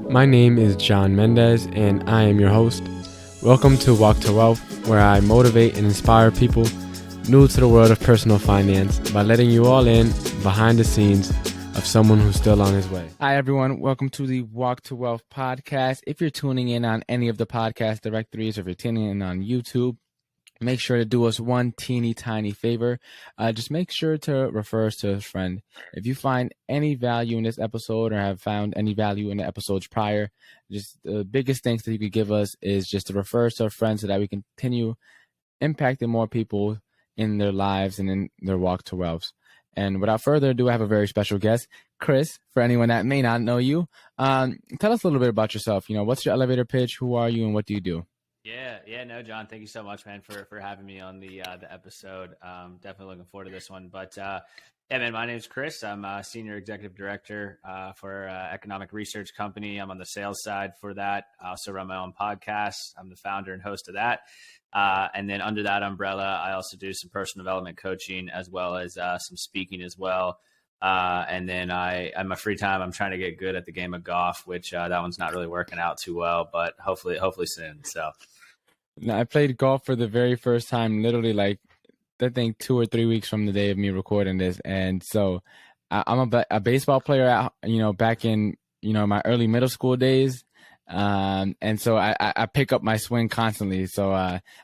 My name is John Mendez, and I am your host. Welcome to Walk to Wealth, where I motivate and inspire people new to the world of personal finance by letting you all in behind the scenes of someone who's still on his way. Hi, everyone. Welcome to the Walk to Wealth podcast. If you're tuning in on any of the podcast directories, or if you're tuning in on YouTube, make sure to do us one teeny tiny favor. Just make sure to refer us to a friend. If you find any value in this episode or have found any value in the episodes prior, just the biggest thanks that you could give us is just to refer us to a friend so that we continue impacting more people in their lives and in their walk to wealth. And without further ado, I have a very special guest, Chris. For anyone that may not know you, tell us a little bit about yourself. What's your elevator pitch? Who are you, and what do you do? No, John, thank you so much, man, for having me on the episode. Definitely looking forward to this one. But man, my name's Chris. I'm a senior executive director for an economic research company. I'm on the sales side for that. I also run my own podcast. I'm the founder and host of that. And then under that umbrella, I also do some personal development coaching as well as some speaking as well. And then in my free time, I'm trying to get good at the game of golf, which that one's not really working out too well, but hopefully soon. So. Now, I played golf for the very first time, literally I think 2 or 3 weeks from the day of me recording this. And so I'm a baseball player, back in, my early middle school days. And so I pick up my swing constantly. So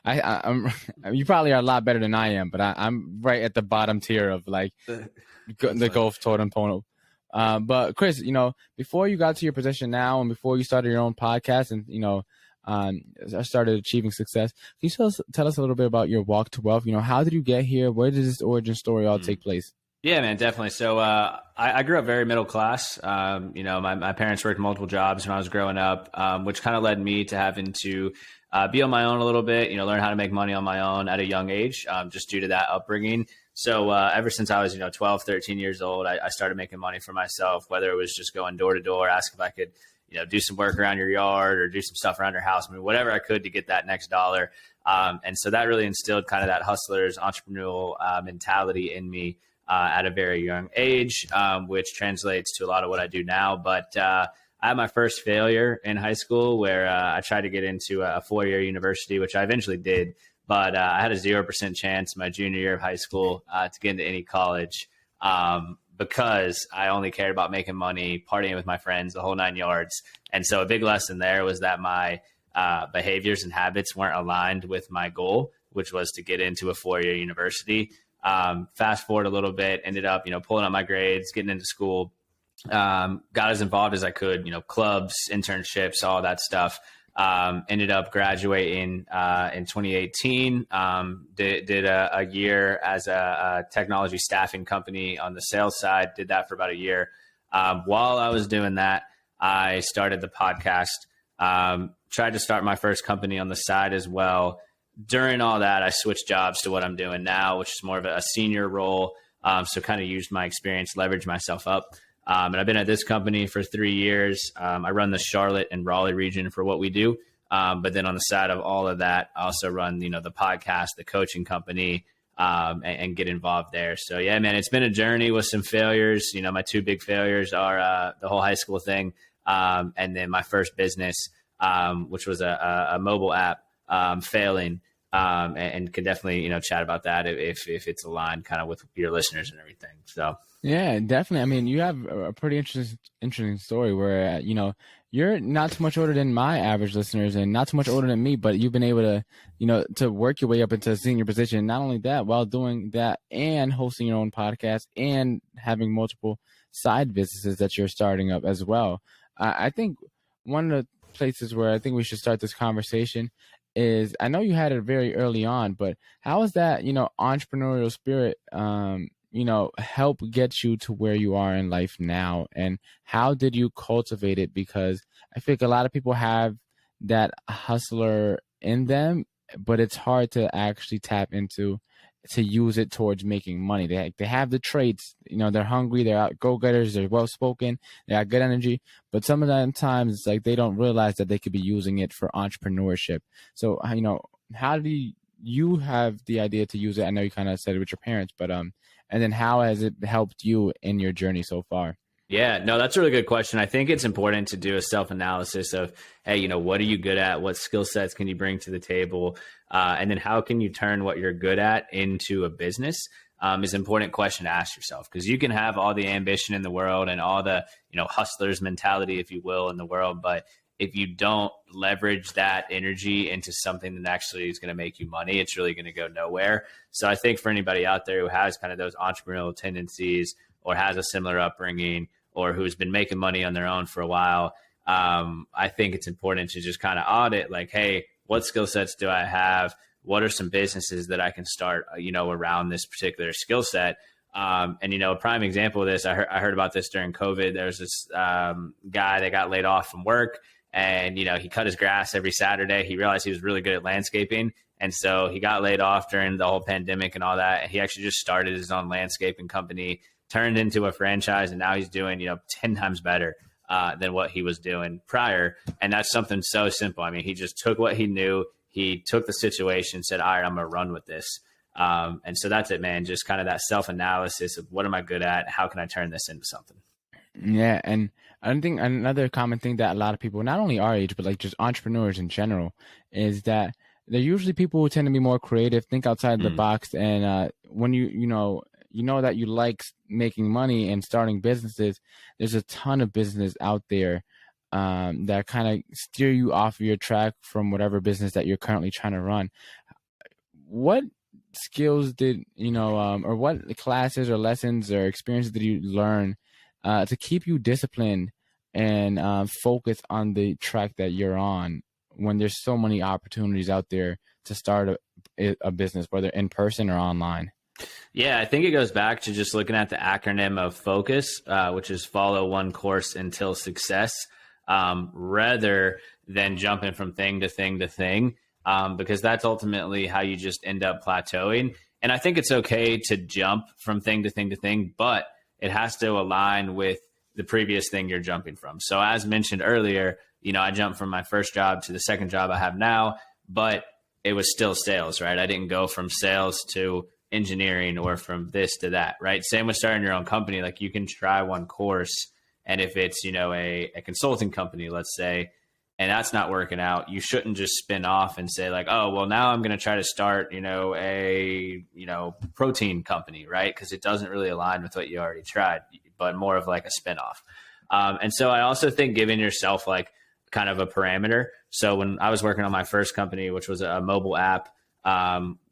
I'm you probably are a lot better than I am, but I'm right at the bottom tier of the golf totem pole. But Chris, before you got to your position now and before you started your own podcast and, I started achieving success. Can you tell us a little bit about your walk to wealth? How did you get here? Where did this origin story all take place? Yeah, man, definitely. So I grew up very middle class. My parents worked multiple jobs when I was growing up, which kind of led me to having to be on my own a little bit, learn how to make money on my own at a young age, just due to that upbringing. So ever since I was, 12, 13 years old, I started making money for myself, whether it was just going door to door, ask if I could do some work around your yard or do some stuff around your house. I mean, whatever I could to get that next dollar. And so that really instilled kind of that hustler's entrepreneurial mentality in me at a very young age, which translates to a lot of what I do now. But I had my first failure in high school where I tried to get into a 4-year university, which I eventually did. But I had a 0% chance my junior year of high school to get into any college. Because I only cared about making money, partying with my friends, the whole 9 yards. And so a big lesson there was that my behaviors and habits weren't aligned with my goal, which was to get into a 4-year university. Fast forward a little bit, ended up, pulling up my grades, getting into school, got as involved as I could, clubs, internships, all that stuff. Ended up graduating in 2018. Did a year as a technology staffing company on the sales side. Did that for about a year. While I was doing that, I started the podcast. Tried to start my first company on the side as well. During all that, I switched jobs to what I'm doing now, which is more of a senior role. So kind of used my experience, leveraged myself up. And I've been at this company for 3 years. I run the Charlotte and Raleigh region for what we do. But then on the side of all of that, I also run, the podcast, the coaching company, and get involved there. So yeah, man, it's been a journey with some failures. My 2 big failures are the whole high school thing. And then my first business, which was a mobile app, failing. And can definitely, chat about that if it's aligned kind of with your listeners and everything. So. Yeah, definitely. I mean, you have a pretty interesting story where, you're not too much older than my average listeners and not too much older than me, but you've been able to, to work your way up into a senior position. Not only that, while doing that and hosting your own podcast and having multiple side businesses that you're starting up as well. I think one of the places where I think we should start this conversation is, I know you had it very early on, but how is that, entrepreneurial spirit, help get you to where you are in life now? And how did you cultivate it? Because I think a lot of people have that hustler in them, but it's hard to actually tap into to use it towards making money. They have the traits, they're hungry, they're go-getters, they're well-spoken, they got good energy, but some of the times it's like they don't realize that they could be using it for entrepreneurship. So, how do you have the idea to use it? I know you kind of said it with your parents, but and then how has it helped you in your journey so far? Yeah, no, that's a really good question. I think it's important to do a self-analysis of, hey, what are you good at? What skill sets can you bring to the table? And then how can you turn what you're good at into a business? Is an important question to ask yourself, because you can have all the ambition in the world and all the, hustlers mentality, if you will, in the world. But if you don't leverage that energy into something that actually is going to make you money, it's really going to go nowhere. So I think for anybody out there who has kind of those entrepreneurial tendencies, or has a similar upbringing, or who's been making money on their own for a while, I think it's important to just kind of audit, like, hey, what skill sets do I have? What are some businesses that I can start, around this particular skill set? And a prime example of this, I heard about this during COVID. There's this guy that got laid off from work, and he cut his grass every Saturday. He realized he was really good at landscaping, and so he got laid off during the whole pandemic and all that. And he actually just started his own landscaping company, turned into a franchise, and now he's doing 10 times better than what he was doing prior. And that's something so simple. I mean, he just took what he knew, he took the situation, said, all right, I'm gonna run with this. And so that's it, man. Just kind of that self-analysis of, what am I good at? How can I turn this into something? Yeah, and I think another common thing that a lot of people, not only our age, but like just entrepreneurs in general, is that they're usually people who tend to be more creative, think outside the box. And when you know that you like making money and starting businesses, there's a ton of business out there that kind of steer you off of your track from whatever business that you're currently trying to run. What skills did or what classes or lessons or experiences did you learn to keep you disciplined and focused on the track that you're on when there's so many opportunities out there to start a business, whether in person or online? Yeah, I think it goes back to just looking at the acronym of FOCUS, which is follow one course until success, rather than jumping from thing to thing to thing, because that's ultimately how you just end up plateauing. And I think it's okay to jump from thing to thing to thing, but it has to align with the previous thing you're jumping from. So as mentioned earlier, I jumped from my first job to the second job I have now, but it was still sales, right? I didn't go from sales to engineering or from this to that, right? Same with starting your own company. Like, you can try one course, and if it's, a consulting company, let's say, and that's not working out, you shouldn't just spin off and say like, oh, well, now I'm going to try to start, a protein company, right? Because it doesn't really align with what you already tried, but more of like a spinoff. And so I also think giving yourself like kind of a parameter. So when I was working on my first company, which was a mobile app,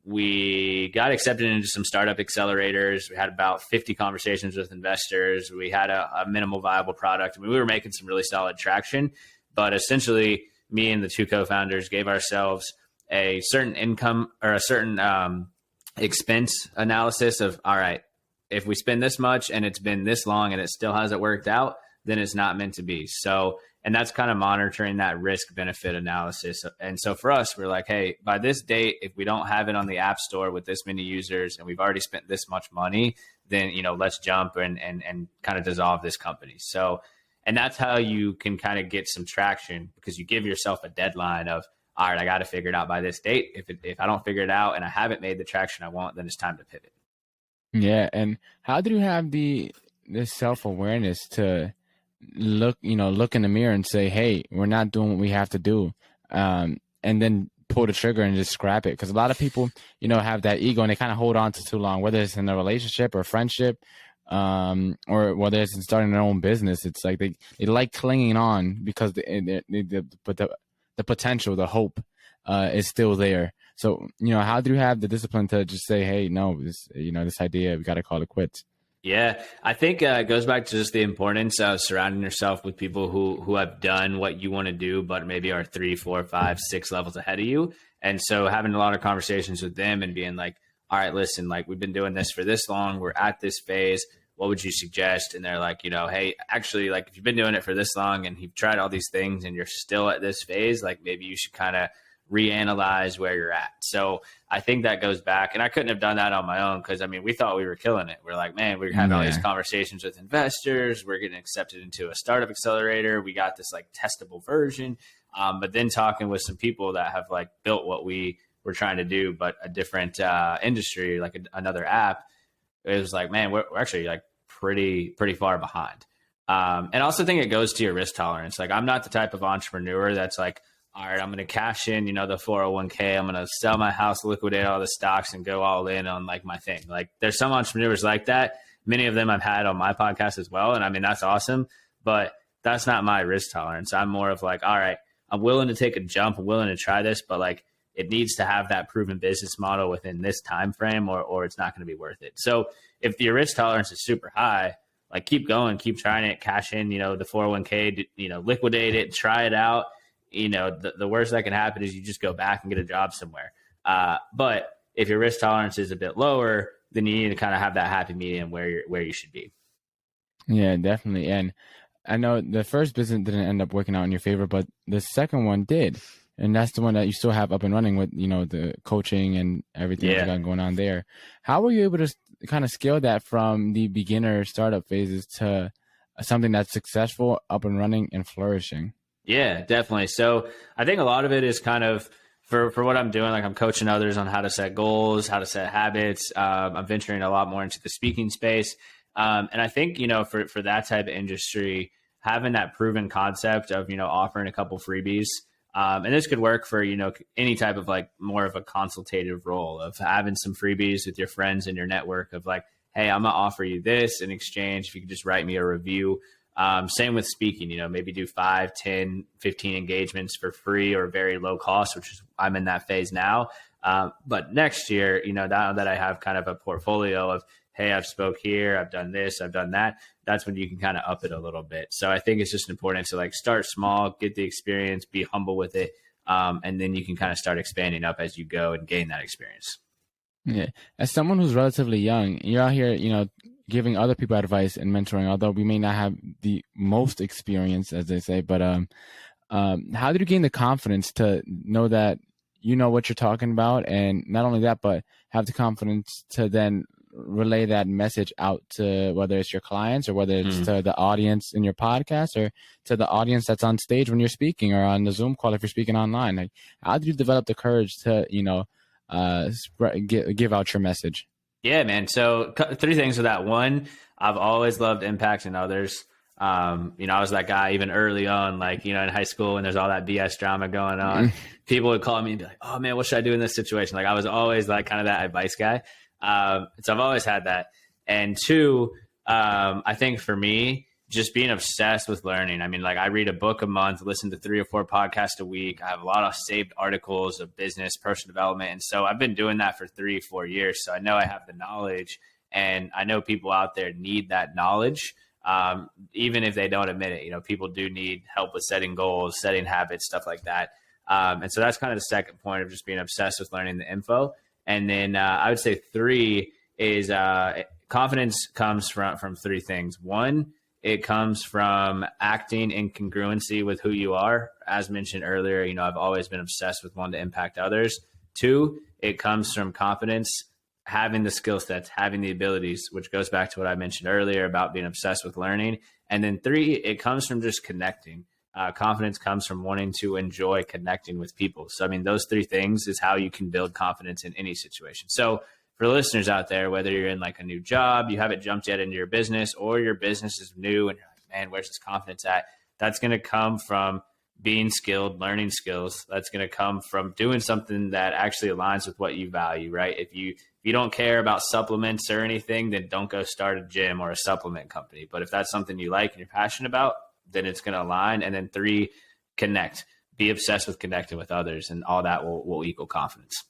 we got accepted into some startup accelerators. We had about 50 conversations with investors. We had a minimal viable product. I mean, we were making some really solid traction, but essentially me and the two co-founders gave ourselves a certain income or a certain expense analysis of, all right, if we spend this much and it's been this long and it still hasn't worked out, then it's not meant to be. So, and that's kind of monitoring that risk benefit analysis. And so for us, we're like, hey, by this date, if we don't have it on the app store with this many users and we've already spent this much money, then, let's jump and kind of dissolve this company. So, and that's how you can kind of get some traction, because you give yourself a deadline of, all right, I got to figure it out by this date. If I don't figure it out and I haven't made the traction I want, then it's time to pivot. Yeah. And how do you have the self-awareness to look in the mirror and say, hey, we're not doing what we have to do, and then pull the trigger and just scrap it? Because a lot of people have that ego and they kind of hold on to too long, whether it's in a relationship or friendship, or whether it's in starting their own business. It's like they like clinging on because the potential, the hope is still there. So how do you have the discipline to just say, hey, no, this idea, we got to call it quits? Yeah, I think it goes back to just the importance of surrounding yourself with people who have done what you want to do, but maybe are 3, 4, 5, 6 levels ahead of you. And so having a lot of conversations with them and being like, all right, listen, like, we've been doing this for this long, we're at this phase, what would you suggest? And they're like, hey, actually, like, if you've been doing it for this long and you've tried all these things and you're still at this phase, like, maybe you should kind of reanalyze where you're at. So I think that goes back, and I couldn't have done that on my own, because I mean, we thought we were killing it. We're like, man, we're having all these conversations with investors. We're getting accepted into a startup accelerator. We got this like testable version. But then talking with some people that have like built what we were trying to do, but a different industry, like another app, it was like, man, we're actually like pretty far behind. And I also think it goes to your risk tolerance. Like, I'm not the type of entrepreneur that's like, all right, I'm going to cash in, the 401k. I'm going to sell my house, liquidate all the stocks, and go all in on like my thing. Like, there's some entrepreneurs like that. Many of them I've had on my podcast as well. And I mean, that's awesome, but that's not my risk tolerance. I'm more of like, all right, I'm willing to take a jump. I'm willing to try this, but like, it needs to have that proven business model within this time frame, or it's not going to be worth it. So if your risk tolerance is super high, like, keep going, keep trying it, cash in, the 401k, liquidate it, try it out. The worst that can happen is you just go back and get a job somewhere. But if your risk tolerance is a bit lower, then you need to kind of have that happy medium where you should be. Yeah, definitely. And I know the first business didn't end up working out in your favor, but the second one did. And that's the one that you still have up and running with, the coaching and everything that's got going on there. How were you able to kind of scale that from the beginner startup phases to something that's successful, up and running, and flourishing? Yeah, definitely. So I think a lot of it is kind of for what I'm doing. Like, I'm coaching others on how to set goals, how to set habits. I'm venturing a lot more into the speaking space. And I think, for that type of industry, having that proven concept of, offering a couple freebies. And this could work for, any type of like more of a consultative role of having some freebies with your friends and your network of like, hey, I'm going to offer you this in exchange if you could just write me a review. Same with speaking, maybe do 5, 10, 15 engagements for free or very low cost, which is I'm in that phase now. But next year, now that I have kind of a portfolio of, hey, I've spoke here, I've done this, I've done that, that's when you can kind of up it a little bit. So I think it's just important to like start small, get the experience, be humble with it. And then you can kind of start expanding up as you go and gain that experience. Yeah. As someone who's relatively young, you're out here, giving other people advice and mentoring, although we may not have the most experience, as they say, but how did you gain the confidence to know that you know what you're talking about? And not only that, but have the confidence to then relay that message out to whether it's your clients or whether it's to the audience in your podcast or to the audience that's on stage when you're speaking or on the Zoom call if you're speaking online. Like, how did you develop the courage to, give out your message? Yeah, man. So 3 things with that. One, I've always loved impacting others. I was that guy even early on, like, in high school when there's all that BS drama going on, people would call me and be like, oh man, what should I do in this situation? Like, I was always like kind of that advice guy. So I've always had that. And 2, I think for me, just being obsessed with learning. I mean, like, I read a book a month, listen to 3 or 4 podcasts a week. I have a lot of saved articles of business, personal development. And so I've been doing that for 3, 4 years. So I know I have the knowledge, and I know people out there need that knowledge. Even if they don't admit it, people do need help with setting goals, setting habits, stuff like that. And so that's kind of the second point of just being obsessed with learning the info. And then I would say 3 is confidence comes from 3 things. 1, it comes from acting in congruency with who you are. As mentioned earlier, I've always been obsessed with wanting to impact others. 2, it comes from confidence, having the skill sets, having the abilities, which goes back to what I mentioned earlier about being obsessed with learning. And then 3, it comes from just connecting. Confidence comes from wanting to enjoy connecting with people. So, I mean, those 3 things is how you can build confidence in any situation. So for listeners out there, whether you're in like a new job, you haven't jumped yet into your business, or your business is new and you're like, man, where's this confidence at? That's going to come from being skilled, learning skills. That's going to come from doing something that actually aligns with what you value, right? If you don't care about supplements or anything, then don't go start a gym or a supplement company. But if that's something you like and you're passionate about, then it's going to align. And then 3, connect. Be obsessed with connecting with others, and all that will equal confidence.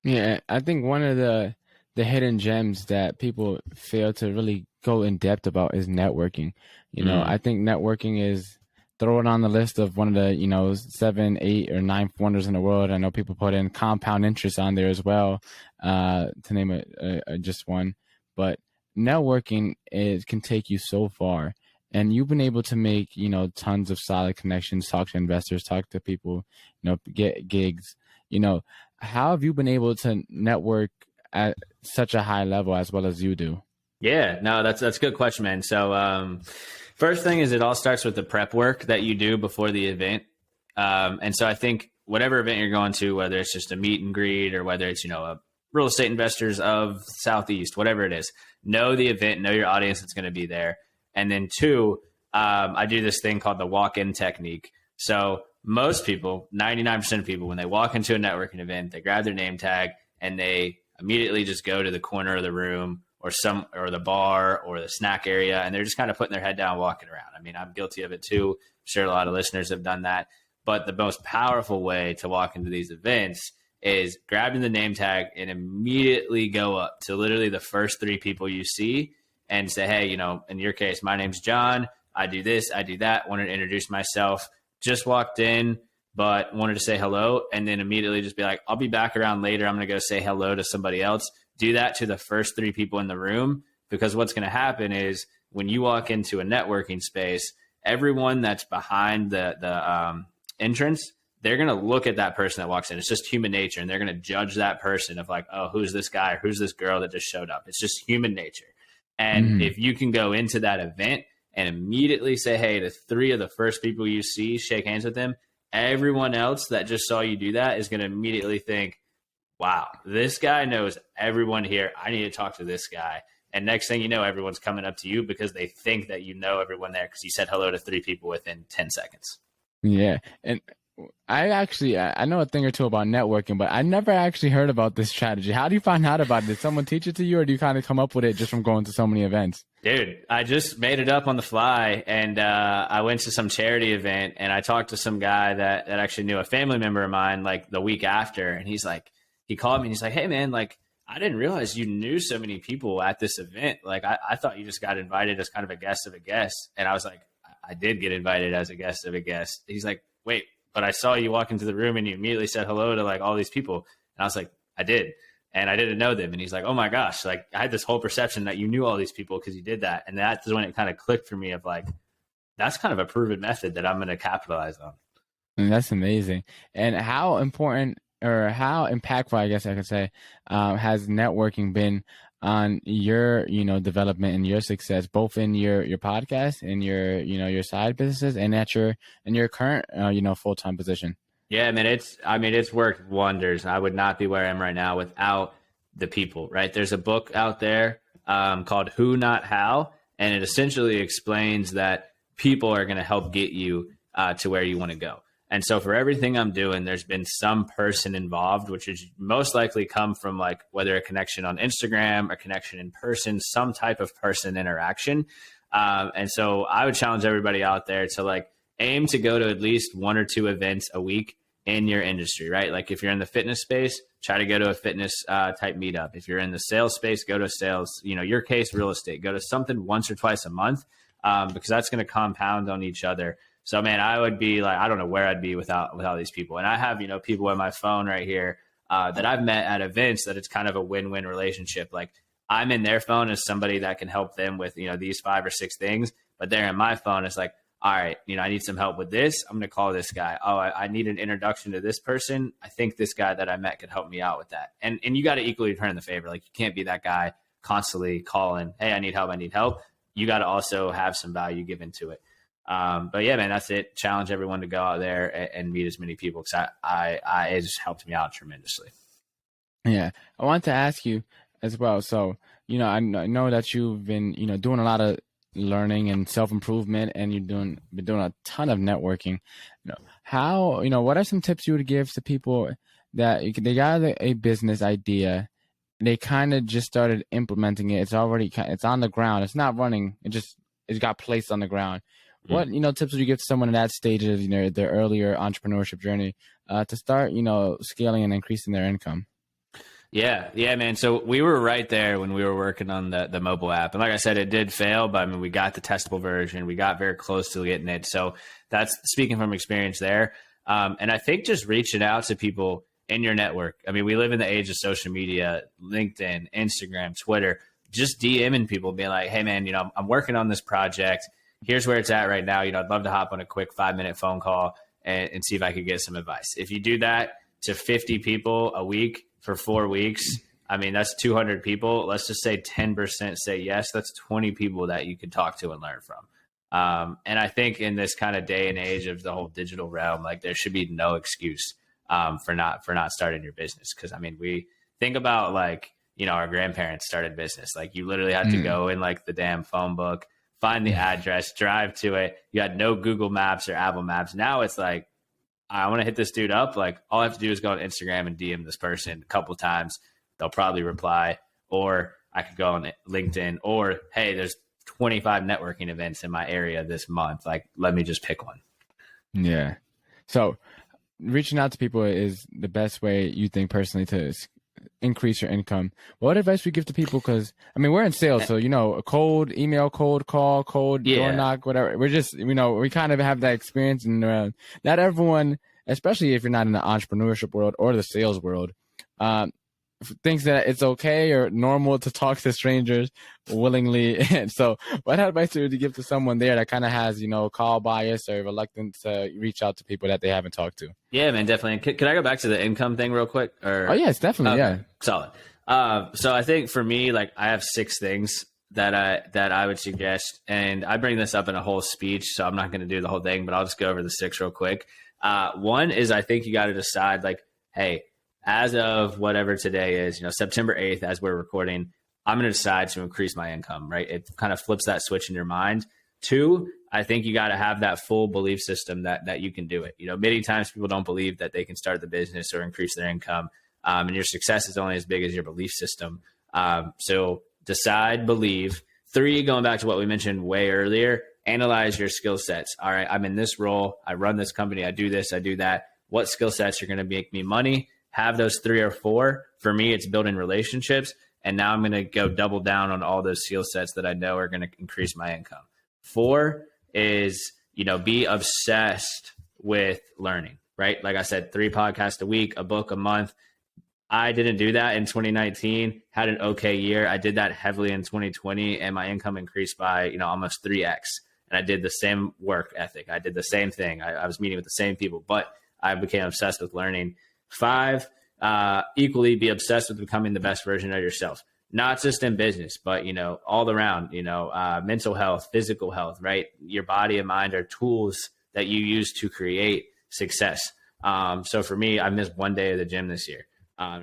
Yeah, I think one of the hidden gems that people fail to really go in depth about is networking. I think networking is thrown on the list of one of the, 7, 8, or 9 wonders in the world. I know people put in compound interest on there as well, to name just one. But networking can take you so far. And you've been able to make, tons of solid connections, talk to investors, talk to people, get gigs. How have you been able to network at such a high level as well as you do? Yeah, no, that's a good question, man. So first thing is, it all starts with the prep work that you do before the event. And so I think whatever event you're going to, whether it's just a meet and greet or whether it's, a real estate investors of Southeast, whatever it is, know the event, know your audience that's going to be there. And then 2, I do this thing called the walk-in technique. So most people, 99% of people, when they walk into a networking event, they grab their name tag and they immediately just go to the corner of the room or the bar or the snack area, and they're just kind of putting their head down, walking around. I mean, I'm guilty of it too. I'm sure a lot of listeners have done that. But the most powerful way to walk into these events is grabbing the name tag and immediately go up to literally the first three people you see and say, hey, in your case, my name's John. I do this, I do that. Wanted to introduce myself. Just walked in, but wanted to say hello. And then immediately just be like, I'll be back around later. I'm going to go say hello to somebody else. Do that to the first three people in the room, because what's going to happen is when you walk into a networking space, everyone that's behind the entrance, they're going to look at that person that walks in. It's just human nature. And they're going to judge that person of like, oh, who's this guy? Or who's this girl that just showed up? It's just human nature. And if you can go into that event and immediately say, hey, to three of the first people you see, shake hands with them, everyone else that just saw you do that is going to immediately think, wow, this guy knows everyone here. I need to talk to this guy. And next thing you know, everyone's coming up to you because they think that you know everyone there because you said hello to three people within 10 seconds. Yeah. And I know a thing or two about networking, but I never actually heard about this strategy. How do you find out about it? Did someone teach it to you, or do you kind of come up with it just from going to so many events? Dude, I just made it up on the fly, and I went to some charity event, and I talked to some guy that actually knew a family member of mine like the week after, and he called me and he's like, hey man, like I didn't realize you knew so many people at this event. Like I thought you just got invited as kind of a guest of a guest. And I was like, I did get invited as a guest of a guest. He's like, wait, but I saw you walk into the room and you immediately said hello to like all these people. And I was like, I did. And I didn't know them. And he's like, oh my gosh, like I had this whole perception that you knew all these people because you did that. And that's when it kind of clicked for me of like, that's kind of a proven method that I'm going to capitalize on. And that's amazing. And how important or how impactful, I guess I could say, has networking been on your, development and your success, both in your podcast and your side businesses and in your current, full-time position? Yeah, it's worked wonders. I would not be where I am right now without the people, right? There's a book out there called Who Not How, and it essentially explains that people are going to help get you to where you want to go. And so for everything I'm doing, there's been some person involved, which is most likely come from like whether a connection on Instagram or connection in person, some type of person interaction. And so I would challenge everybody out there to like aim to go to at least one or two events a week in your industry, right? Like if you're in the fitness space, try to go to a fitness type meetup. If you're in the sales space, go to sales, your case, real estate, go to something once or twice a month because that's going to compound on each other. So, man, I would be like, I don't know where I'd be without these people. And I have, people on my phone right here that I've met at events that it's kind of a win-win relationship. Like I'm in their phone as somebody that can help them with, these 5 or 6 things, but they're in my phone. It's like, all right, I need some help with this. I'm going to call this guy. Oh, I need an introduction to this person. I think this guy that I met could help me out with that. And you got to equally return the favor. Like you can't be that guy constantly calling, hey, I need help. You got to also have some value given to it. But yeah, man, that's it. Challenge everyone to go out there and meet as many people because it just helped me out tremendously. Yeah. I want to ask you as well. So, I know that you've been, doing a lot of learning and self-improvement and been doing a ton of networking. How, what are some tips you would give to people that they got a business idea, they kind of just started implementing it. It's on the ground. It's not running. It got placed on the ground. What tips would you give to someone in that stage of their earlier entrepreneurship journey to start scaling and increasing their income? Yeah, man. So we were right there when we were working on the mobile app, and like I said, it did fail, but we got the testable version. We got very close to getting it. So that's speaking from experience there. And I think just reaching out to people in your network. We live in the age of social media, LinkedIn, Instagram, Twitter. Just DMing people, being like, "Hey, man, I'm working on this project. Here's where it's at right now. I'd love to hop on a quick 5-minute phone call and see if I could get some advice." If you do that to 50 people a week for 4 weeks, that's 200 people. Let's just say 10% say yes. That's 20 people that you could talk to and learn from. And I think in this kind of day and age of the whole digital realm, like there should be no excuse for not starting your business. Because we think about like our grandparents started business. Like you literally had to go in like the damn phone book, find the address, drive to it. You had no Google Maps or Apple Maps. Now it's like, I want to hit this dude up. Like, all I have to do is go on Instagram and DM this person a couple times. They'll probably reply. Or I could go on LinkedIn, or, hey, there's 25 networking events in my area this month. Like, let me just pick one. Yeah. So reaching out to people is the best way you think personally to increase your income. What advice we give to people? Because I mean, we're in sales, so a cold email, cold call, cold door knock, whatever. We're just we kind of have that experience, and not everyone, especially if you're not in the entrepreneurship world or the sales world, thinks that it's okay or normal to talk to strangers willingly. And so what advice would you give to someone there that kind of has, call bias or reluctant to reach out to people that they haven't talked to? Yeah, man, definitely. Can I go back to the income thing real quick? Oh, yes, definitely. Okay. Yeah. Solid. So I think for me, like, I have 6 things that I would suggest, and I bring this up in a whole speech, so I'm not going to do the whole thing, but I'll just go over the 6 real quick. One is, I think you got to decide, like, hey, as of whatever today is, September 8th, as we're recording, I'm going to decide to increase my income, right? It kind of flips that switch in your mind. 2, I think you got to have that full belief system that you can do it. Many times people don't believe that they can start the business or increase their income. And your success is only as big as your belief system. So decide, believe. 3, going back to what we mentioned way earlier, analyze your skill sets. All right, I'm in this role. I run this company. I do this. I do that. What skill sets are going to make me money? Have those 3 or 4. For me, it's building relationships. And now I'm going to go double down on all those skill sets that I know are going to increase my income. 4 is, be obsessed with learning, right? Like I said, 3 podcasts a week, a book a month. I didn't do that in 2019, had an okay year. I did that heavily in 2020, and my income increased by, almost 3x. And I did the same work ethic. I did the same thing. I was meeting with the same people, but I became obsessed with learning. 5, equally be obsessed with becoming the best version of yourself, not just in business, but, all around, mental health, physical health, right? Your body and mind are tools that you use to create success. So for me, I missed 1 day of the gym this year.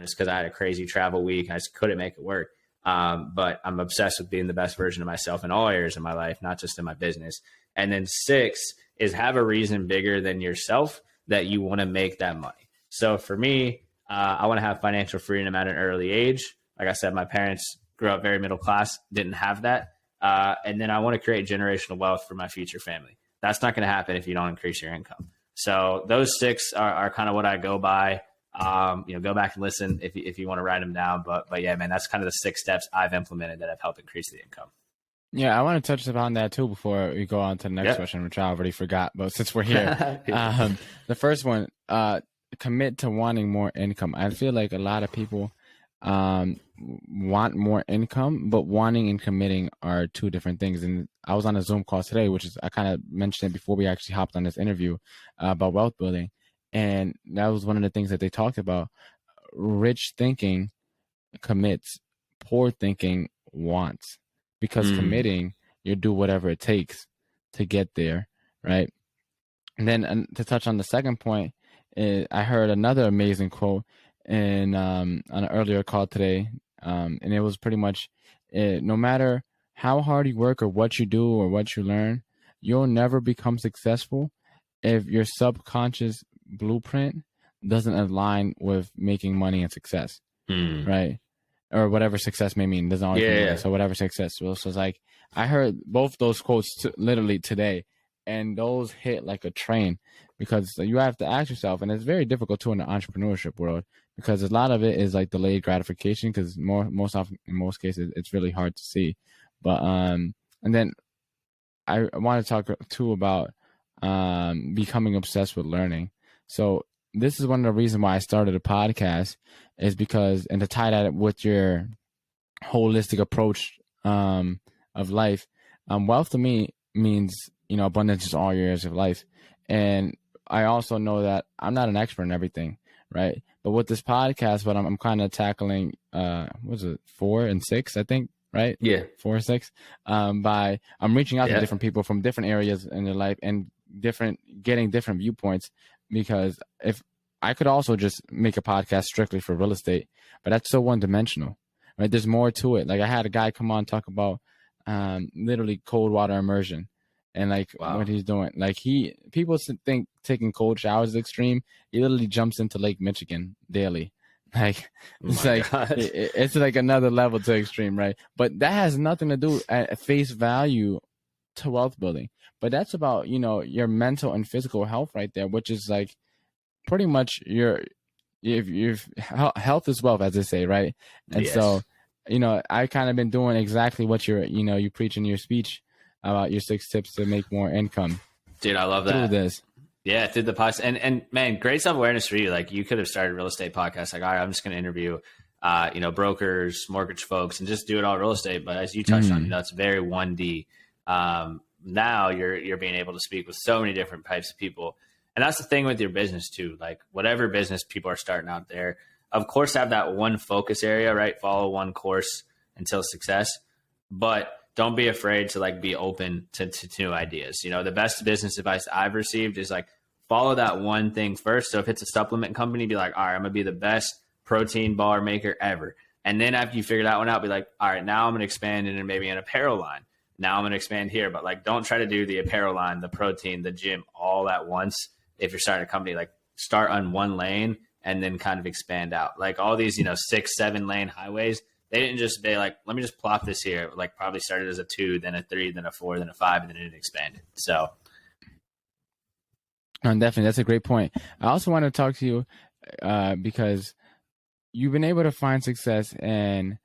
Just because I had a crazy travel week. I just couldn't make it work. But I'm obsessed with being the best version of myself in all areas of my life, not just in my business. And then 6 is have a reason bigger than yourself that you want to make that money. So for me, I want to have financial freedom at an early age. Like I said, my parents grew up very middle class, didn't have that. And then I want to create generational wealth for my future family. That's not going to happen if you don't increase your income. So those 6 are kind of what I go by. Go back and listen if you want to write them down. But yeah, man, that's kind of the 6 steps I've implemented that have helped increase the income. Yeah, I want to touch upon that too before we go on to the next question, which I already forgot. But since we're here, the first one, commit to wanting more income. I feel like a lot of people want more income, but wanting and committing are 2 different things. And I was on a Zoom call today, which is, I kind of mentioned it before we actually hopped on this interview about wealth building. And that was one of the things that they talked about. Rich thinking commits, poor thinking wants. Because committing, you do whatever it takes to get there, right? And then to touch on the second point, I heard another amazing quote on an earlier call today, and it was pretty much, no matter how hard you work or what you do or what you learn, you'll never become successful if your subconscious blueprint doesn't align with making money and success, right? Or whatever success may mean. Doesn't always mean money, so whatever success. So it's like, I heard both those quotes literally today, and those hit like a train, because you have to ask yourself, and it's very difficult too in the entrepreneurship world, because a lot of it is like delayed gratification, because most often, in most cases, it's really hard to see. But and then I want to talk too about becoming obsessed with learning. So this is one of the reasons why I started a podcast, is because, and to tie that with your holistic approach of life, wealth to me means, abundance in all areas of life. And I also know that I'm not an expert in everything, right? But with this podcast, what I'm kind of tackling, what was it, 4 and 6, I think, right? Yeah. 4 or 6. I'm reaching out to different people from different areas in their life and getting different viewpoints, because if I could also just make a podcast strictly for real estate, but that's so one dimensional, right? There's more to it. Like, I had a guy come on talk about literally cold water immersion. And like Wow. what he's doing, like people think taking cold showers is extreme. He literally jumps into Lake Michigan daily. Like Oh it's my like God. it's like another level to extreme, right? But that has nothing to do at face value to wealth building. But that's about, your mental and physical health right there, which is like pretty much your if health is wealth, as they say, right? And so, Yes. I kind of been doing exactly what you preach in your speech about your 6 tips to make more income Dude, I love through that. this. Yeah, through the podcast. And man, great self awareness for you. Like you could have started a real estate podcast. Like, all right, I'm just going to interview, brokers, mortgage folks, and just do it all real estate. But as you touched on, Mm. it's very 1D. Now you're being able to speak with so many different types of people. And that's the thing with your business too. Like whatever business people are starting out there, of course, have that one focus area, right? Follow one course until success. But don't be afraid to like be open to new ideas. The best business advice I've received is like follow that one thing first. So if it's a supplement company, be like, all right, I'm gonna be the best protein bar maker ever. And then after you figure that one out, be like, all right, now I'm gonna expand into maybe an apparel line. Now I'm gonna expand here. But like don't try to do the apparel line, the protein, the gym all at once. If you're starting a company, like start on one lane and then kind of expand out. Like all these, 6, 7 lane highways, they didn't just be like, let me just plop this here. Like probably started as a 2, then a 3, then a 4, then a 5, and then it expanded. So Definitely, that's a great point. I also want to talk to you because you've been able to find success, and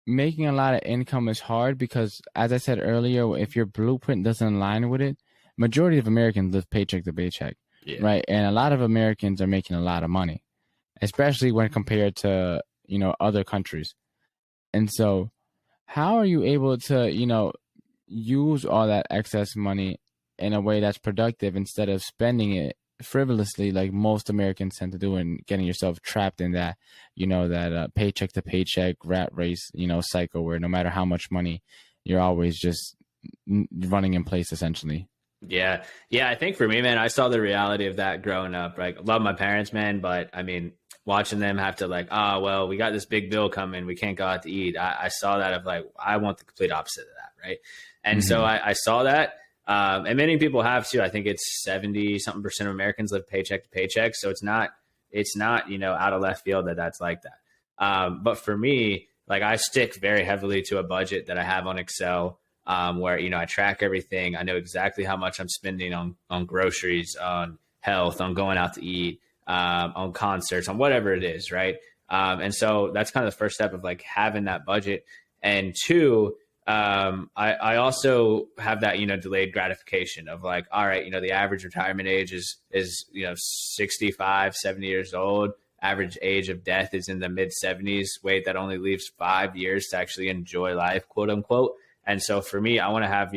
making a lot of income is hard because, as I said earlier, if your blueprint doesn't align with it, majority of Americans live paycheck to paycheck, yeah. right? And a lot of Americans are making a lot of money, especially when compared to other countries. And so, how are you able to use all that excess money in a way that's productive instead of spending it frivolously like most Americans tend to do, and getting yourself trapped in that paycheck to paycheck rat race cycle where no matter how much money you're always just running in place essentially. Yeah. Yeah. I think for me, man, I saw the reality of that growing up. Like, love my parents, man. But I mean, watching them have to, like, oh, well, we got this big bill coming. We can't go out to eat. I saw that of like, I want the complete opposite of that. Right. And so Hmm. I saw that. And many people have too. I think it's 70 something percent of Americans live paycheck to paycheck. So it's not, out of left field that that's like that. But for me, like I stick very heavily to a budget that I have on Excel, where I track everything. I know exactly how much I'm spending on groceries, on health, on going out to eat, on concerts, on whatever it is, right? And so that's kind of the first step of like having that budget. And two, I also have that delayed gratification of like, all right, the average retirement age is 65, 70 years old. Average age of death is in the mid 70s. Wait, that only leaves 5 years to actually enjoy life, quote unquote. And so for me, I want to have,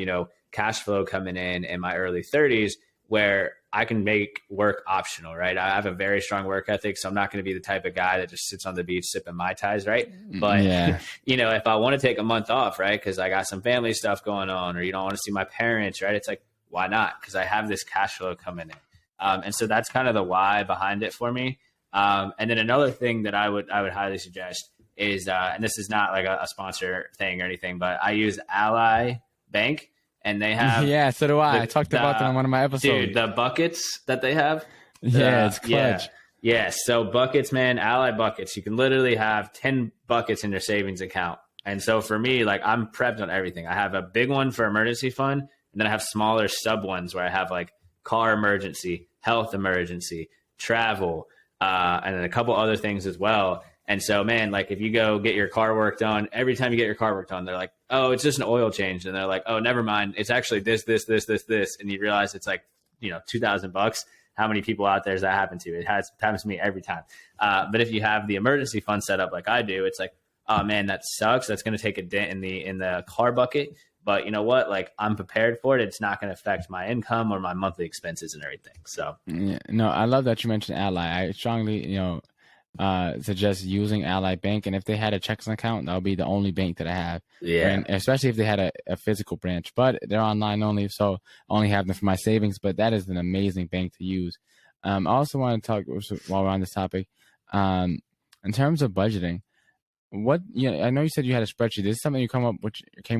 cash flow coming in my early 30s where I can make work optional, right? I have a very strong work ethic, so I'm not going to be the type of guy that just sits on the beach sipping Mai Tais, right? But, Yeah. if I want to take a month off, right, because I got some family stuff going on, or, I want to see my parents, right? It's like, why not? Because I have this cash flow coming in. And so that's kind of the why behind it for me. And then another thing that I would highly suggest is, and this is not like a sponsor thing or anything, but I use Ally Bank, and they have Yeah, so do I talked about that on one of my dude, episodes. the buckets that they have. Yeah, it's Yeah. clutch. Yeah. So buckets, man, Ally buckets. You can literally have 10 buckets in your savings account. And so for me, like I'm prepped on everything. I have a big one for emergency fund, and then I have smaller sub ones where I have like car emergency, health emergency, travel, and then a couple other things as well. And so, man, like if you go get your car work done, every time you get your car work done, they're like, oh, it's just an oil change. And they're like, oh, never mind. It's actually this, this, this, this, this. And you realize it's like, $2,000. How many people out there does that happen to? It happens to me every time. But if you have the emergency fund set up like I do, it's like, oh man, that sucks. That's going to take a dent in the car bucket. But you know what? Like I'm prepared for it. It's not going to affect my income or my monthly expenses and everything. So Yeah, no, I love that you mentioned Ally. I strongly, suggest using Ally Bank, and if they had a checking account, that would be the only bank that I have. yeah. And especially if they had a physical branch, but they're online only, so I only have them for my savings. But that is an amazing bank to use. I also want to talk while we're on this topic, in terms of budgeting. what, I know you said you had a spreadsheet. Is this something you came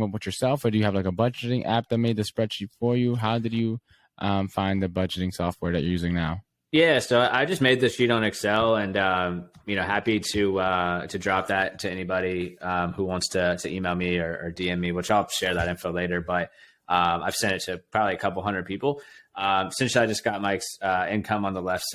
up with yourself, or do you have like a budgeting app that made the spreadsheet for you? How did you find the budgeting software that you're using now? Yeah, so I just made the sheet on Excel, and happy to drop that to anybody who wants to email me or DM me, which I'll share that info later. But I've sent it to probably a couple hundred people. Since I just got my income on the left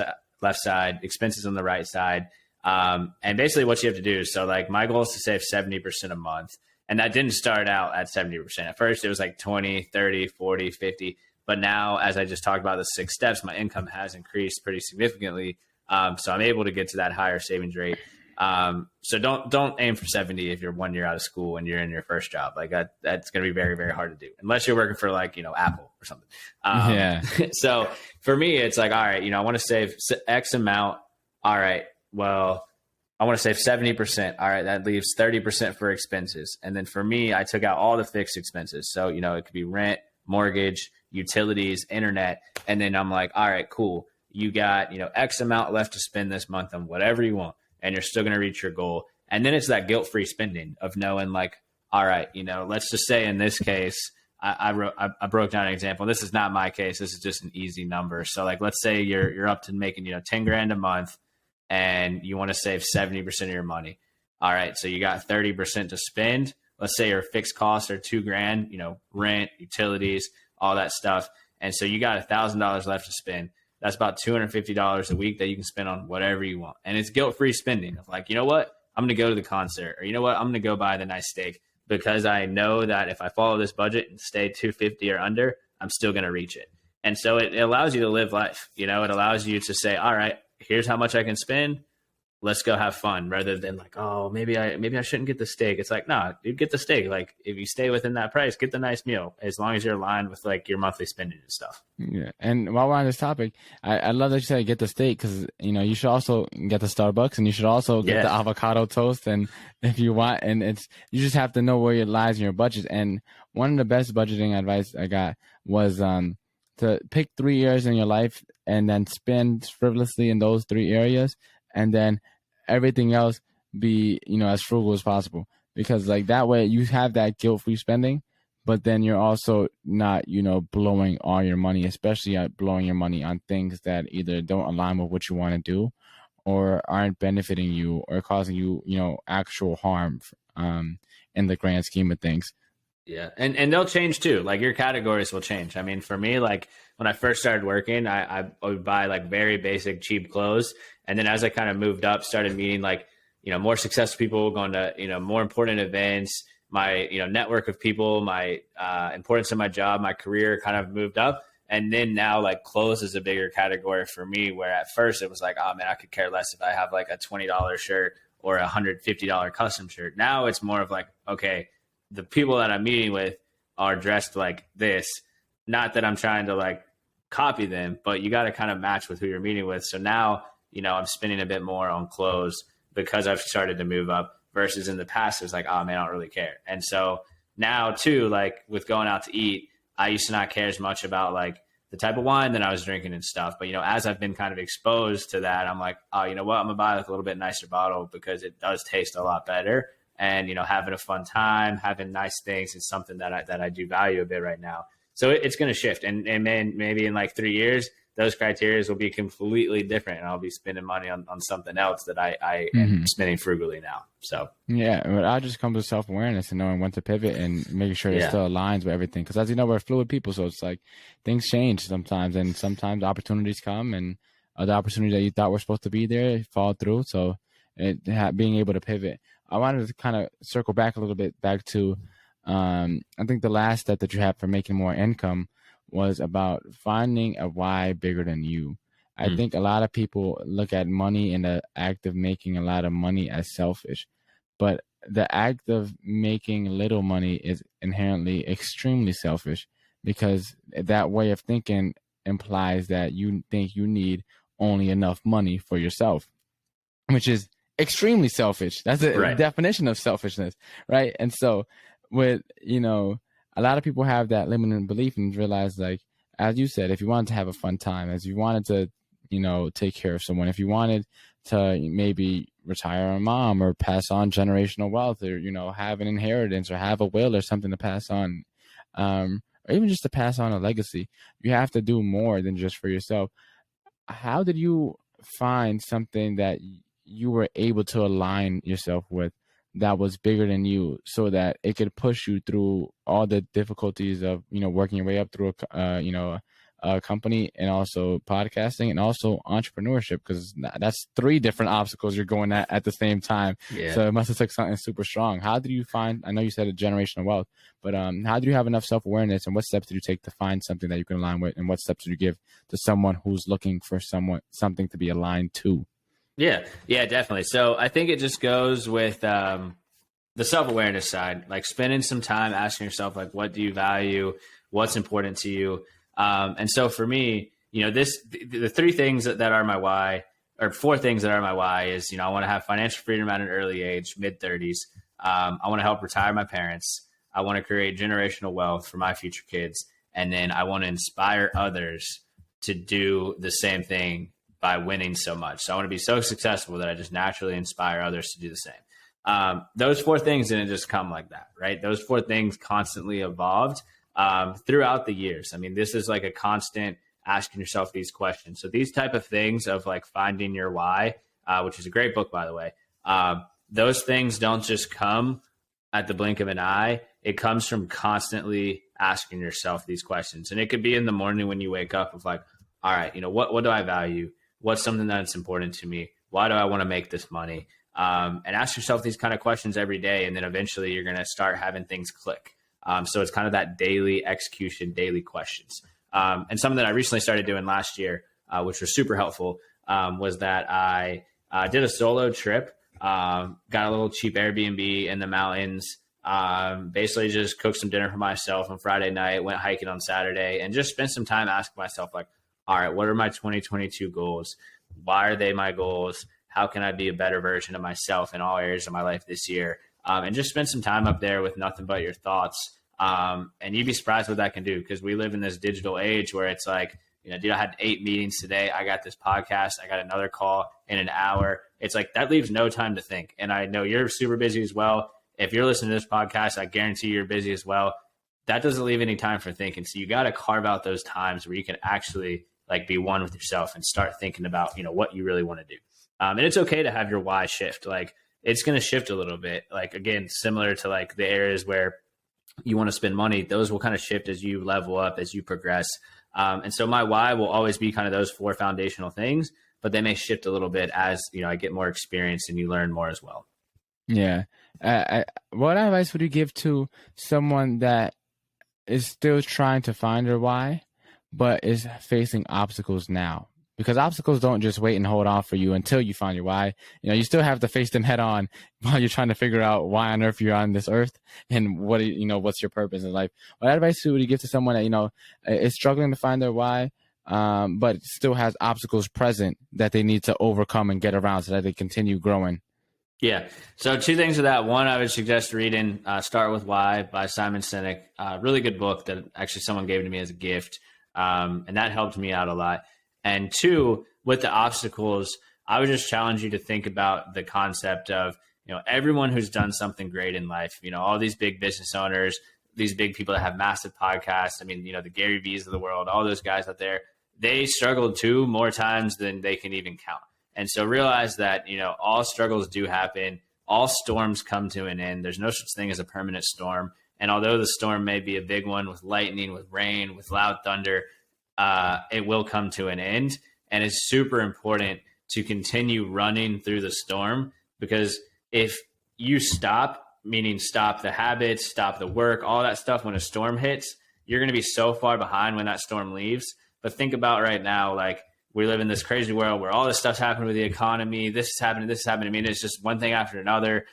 side, expenses on the right side, and basically what you have to do is, so like my goal is to save 70% a month, and that didn't start out at 70%. At first, it was like 20, 30, 40, 50. But now, as I just talked about the 6 steps, my income has increased pretty significantly. So I'm able to get to that higher savings rate. So don't aim for 70 if you're 1 year out of school and you're in your first job. Like that's going to be very, very hard to do unless you're working for like, Apple or something. Yeah. So for me, it's like, all right, I want to save X amount. All right, well, I want to save 70%. All right, that leaves 30% for expenses. And then for me, I took out all the fixed expenses. So, it could be rent, mortgage, utilities, internet. And then I'm like, all right, cool. You got, X amount left to spend this month on whatever you want, and you're still going to reach your goal. And then it's that guilt-free spending of knowing like, all right, let's just say in this case, I broke down an example. This is not my case. This is just an easy number. So like, let's say you're up to making, 10 grand a month, and you want to save 70% of your money. All right. So you got 30% to spend. Let's say your fixed costs are 2 grand, rent, utilities, all that stuff. And so you got $1,000 left to spend. That's about $250 a week that you can spend on whatever you want. And it's guilt-free spending of like, you know what? I'm going to go to the concert, or you know what? I'm going to go buy the nice steak, because I know that if I follow this budget and stay 250 or under, I'm still going to reach it. And so it allows you to live life. It allows you to say, all right, here's how much I can spend. Let's go have fun, rather than like, oh, maybe I shouldn't get the steak. It's like, nah, dude, get the steak. Like if you stay within that price, get the nice meal, as long as you're aligned with like your monthly spending and stuff. Yeah. And while we're on this topic, I love that you said get the steak, because, you should also get the Starbucks, and you should also get the avocado toast. And if you want, and you just have to know where it lies in your budget. And one of the best budgeting advice I got was to pick 3 areas in your life and then spend frivolously in those 3 areas, and then everything else be, as frugal as possible, because like that way you have that guilt-free spending, but then you're also not, blowing all your money, especially blowing your money on things that either don't align with what you want to do, or aren't benefiting you, or causing you, actual harm in the grand scheme of things. Yeah. And they'll change too. Like your categories will change. I mean, for me, like when I first started working, I would buy like very basic, cheap clothes. And then as I kind of moved up, started meeting like, more successful people, going to, more important events, my, network of people, my importance in my job, my career kind of moved up. And then now like clothes is a bigger category for me, where at first it was like, oh man, I could care less if I have like a $20 shirt or a $150 custom shirt. Now it's more of like, okay, the people that I'm meeting with are dressed like this. Not that I'm trying to like copy them, but you got to kind of match with who you're meeting with. So now, I'm spending a bit more on clothes because I've started to move up, versus in the past, it was like, oh man, I don't really care. And so now too, like with going out to eat, I used to not care as much about like the type of wine that I was drinking and stuff. But, as I've been kind of exposed to that, I'm like, oh, you know what? I'm gonna buy like a little bit nicer bottle, because it does taste a lot better. And, having a fun time, having nice things is something that I do value a bit right now. So it's going to shift. And then maybe in like 3 years, those criteria will be completely different, and I'll be spending money on something else that I am spending frugally now. So, yeah, but I just come to self-awareness and knowing when to pivot and making sure it still aligns with everything. Because as you know, we're fluid people. So it's like things change sometimes, and sometimes opportunities come, and other opportunities that you thought were supposed to be there fall through. So being able to pivot. I wanted to kind of circle back a little bit back to, I think the last step that you have for making more income was about finding a why bigger than you. I think a lot of people look at money and the act of making a lot of money as selfish, but the act of making little money is inherently extremely selfish, because that way of thinking implies that you think you need only enough money for yourself, which is extremely selfish. That's a definition of selfishness, right? And so with, a lot of people have that limiting belief and realize, like, as you said, if you wanted to have a fun time, as you wanted to, take care of someone, if you wanted to maybe retire a mom or pass on generational wealth, or, have an inheritance or have a will or something to pass on, or even just to pass on a legacy. You have to do more than just for yourself. How did you find something that you were able to align yourself with that was bigger than you, so that it could push you through all the difficulties of, working your way up through a company, and also podcasting, and also entrepreneurship? Because that's three different obstacles you're going at the same time. Yeah. So it must have took something super strong. How did you find, I know you said a generational wealth, but how did you have enough self-awareness, and what steps did you take to find something that you can align with, and what steps did you give to someone who's looking for something to be aligned to? Yeah, definitely. So I think it just goes with the self-awareness side, like spending some time asking yourself, like, what do you value? What's important to you? And so for me, the three things that are my why, or four things that are my why is, I want to have financial freedom at an early age, mid-30s. I want to help retire my parents. I want to create generational wealth for my future kids. And then I want to inspire others to do the same thing by winning so much. So I want to be so successful that I just naturally inspire others to do the same. Those four things didn't just come like that, right? Those four things constantly evolved throughout the years. I mean, this is like a constant asking yourself these questions. So these type of things of like finding your why, which is a great book, by the way. Those things don't just come at the blink of an eye. It comes from constantly asking yourself these questions. And it could be in the morning when you wake up of like, all right, what do I value? What's something that's important to me? Why do I want to make this money? And ask yourself these kind of questions every day. And then eventually you're going to start having things click. So it's kind of that daily execution, daily questions. And something that I recently started doing last year, which was super helpful, was that I did a solo trip, got a little cheap Airbnb in the mountains, basically just cooked some dinner for myself on Friday night, went hiking on Saturday, and just spent some time asking myself, like, all right, what are my 2022 goals? Why are they my goals? How can I be a better version of myself in all areas of my life this year? And just spend some time up there with nothing but your thoughts. And you'd be surprised what that can do, because we live in this digital age where it's like, dude, I had 8 meetings today. I got this podcast. I got another call in an hour. It's like that leaves no time to think. And I know you're super busy as well. If you're listening to this podcast, I guarantee you're busy as well. That doesn't leave any time for thinking. So you got to carve out those times where you can actually like be one with yourself and start thinking about, what you really want to do. And it's okay to have your why shift. Like it's going to shift a little bit. Like, again, similar to like the areas where you want to spend money, those will kind of shift as you level up, as you progress. And so my why will always be kind of those four foundational things, but they may shift a little bit as, I get more experience and you learn more as well. Yeah. What advice would you give to someone that is still trying to find their why, but is facing obstacles now? Because obstacles don't just wait and hold on for you until you find your why. You still have to face them head on while you're trying to figure out why on earth you're on this earth and what's your purpose in life. What advice would you give to someone that, is struggling to find their why, but still has obstacles present that they need to overcome and get around so that they continue growing? Yeah. So 2 things of that. One, I would suggest reading Start With Why by Simon Sinek. Really good book that actually someone gave to me as a gift. And that helped me out a lot. And 2, with the obstacles, I would just challenge you to think about the concept of, everyone who's done something great in life, all these big business owners, these big people that have massive podcasts. I mean, the Gary V's of the world, all those guys out there, they struggled too more times than they can even count. And so realize that, all struggles do happen. All storms come to an end. There's no such thing as a permanent storm. And although the storm may be a big one with lightning, with rain, with loud thunder, it will come to an end. And it's super important to continue running through the storm, because if you stop, meaning stop the habits, stop the work, all that stuff, when a storm hits, you're going to be so far behind when that storm leaves. But think about right now, like we live in this crazy world where all this stuff's happening with the economy. This is happening. This is happening. I mean, it's just one thing after another.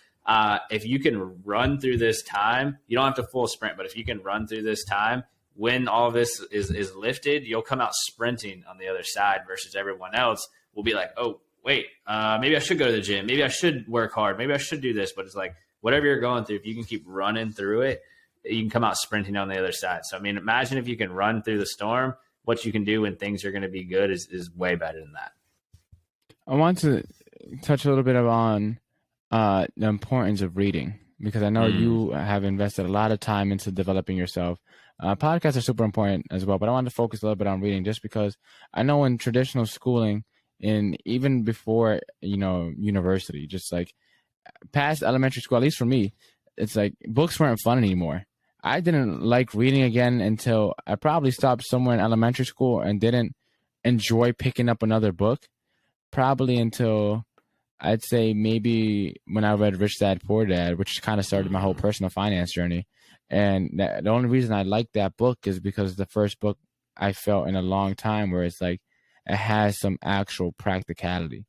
If you can run through this time, you don't have to full sprint, but if you can run through this time, when all of this is lifted, you'll come out sprinting on the other side, versus everyone else will be like, oh, wait, maybe I should go to the gym. Maybe I should work hard. Maybe I should do this. But it's like, whatever you're going through, if you can keep running through it, you can come out sprinting on the other side. So, I mean, imagine if you can run through the storm, what you can do when things are going to be good is way better than that. I want to touch a little bit on the importance of reading, because I know Mm, you have invested a lot of time into developing yourself. Podcasts are super important as well, but I wanted to focus a little bit on reading, just because I know in traditional schooling, and even before university, just like past elementary school, at least for me, it's like books weren't fun anymore. I didn't like reading again until I probably stopped somewhere in elementary school and didn't enjoy picking up another book. Probably until I'd say maybe when I read Rich Dad Poor Dad, which kind of started my whole mm. personal finance journey. And the only reason I liked that book is because the first book I felt in a long time where it's like it has some actual practicality.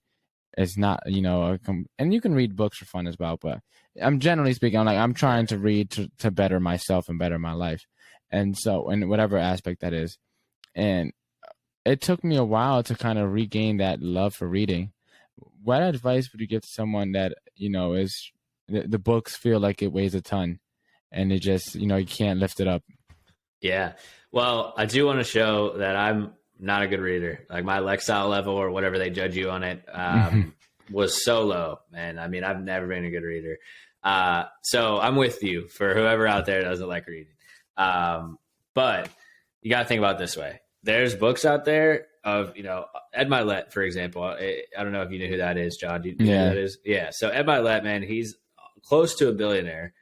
It's not, and you can read books for fun as well, but I'm generally speaking, I'm trying Right. to read to better myself and better my life. And so, in whatever aspect that is. And it took me a while to kind of regain that love for reading. What advice would you give to someone that, is the books feel like it weighs a ton and it just, you can't lift it up? Yeah. Well, I do want to show that I'm not a good reader. Like my Lexile level or whatever they judge you on it was so low, man. I mean, I've never been a good reader. So I'm with you for whoever out there doesn't like reading. But you got to think about it this way. There's books out there of, Ed Milet, for example. I don't know if you know who that is, John. Do you know who Yeah. that is? Yeah. So Ed Milet, man, he's close to a billionaire.